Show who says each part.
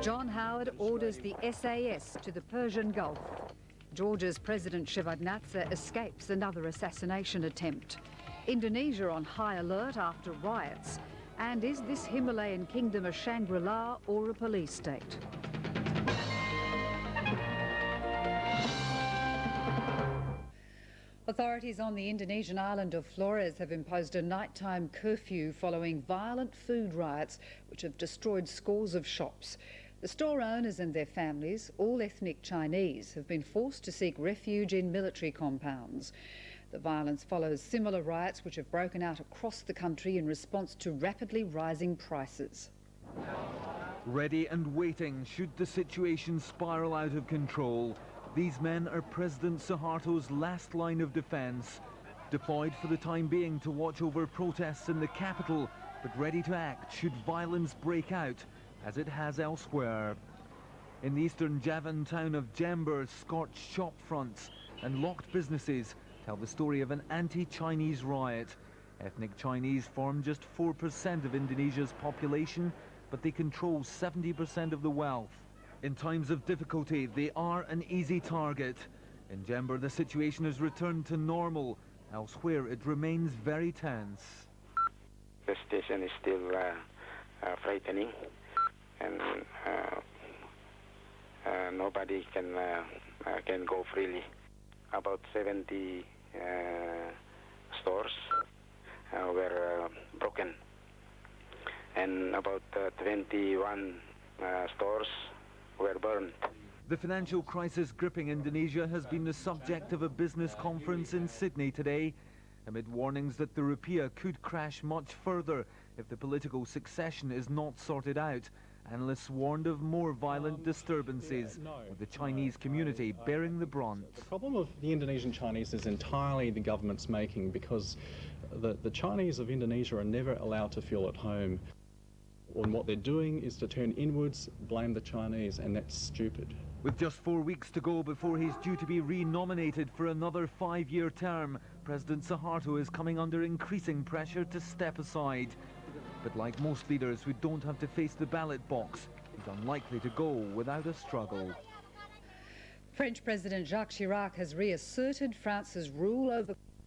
Speaker 1: John Howard orders the SAS to the Persian Gulf. Georgia's President Shevardnadze escapes another assassination attempt. Indonesia on high alert after riots. And is this Himalayan kingdom a Shangri-La or a police state? Authorities on the Indonesian island of Flores have imposed a nighttime curfew following violent food riots which have destroyed scores of shops. The store owners and their families, all ethnic Chinese, have been forced to seek refuge in military compounds. The violence follows similar riots which have broken out across the country in response to rapidly rising prices.
Speaker 2: Ready and waiting should the situation spiral out of control. These men are President Suharto's last line of defence, deployed for the time being to watch over protests in the capital, but ready to act should violence break out, as it has elsewhere. In the eastern Javan town of Jember, scorched shop fronts and locked businesses tell the story of an anti-Chinese riot. Ethnic Chinese form just 4% of Indonesia's population, but they control 70% of the wealth. In times of difficulty, they are an easy target. In Jember, the situation has returned to normal. Elsewhere, it remains very tense.
Speaker 3: The station is still frightening, and nobody can go freely. About 70 stores were broken, and about 21 stores were burned.
Speaker 2: The financial crisis gripping Indonesia has been the subject of a business conference in Sydney today, amid warnings that the rupiah could crash much further if the political succession is not sorted out. Analysts warned of more violent disturbances, with the Chinese community bearing the brunt.
Speaker 4: The problem of the Indonesian Chinese is entirely the government's making, because the Chinese of Indonesia are never allowed to feel at home. And what they're doing is to turn inwards, blame the Chinese, and that's stupid.
Speaker 2: With just 4 weeks to go before he's due to be re-nominated for another 5-year term, President Suharto is coming under increasing pressure to step aside. But like most leaders who don't have to face the ballot box, he's unlikely to go without a struggle.
Speaker 1: French President Jacques Chirac has reasserted France's rule over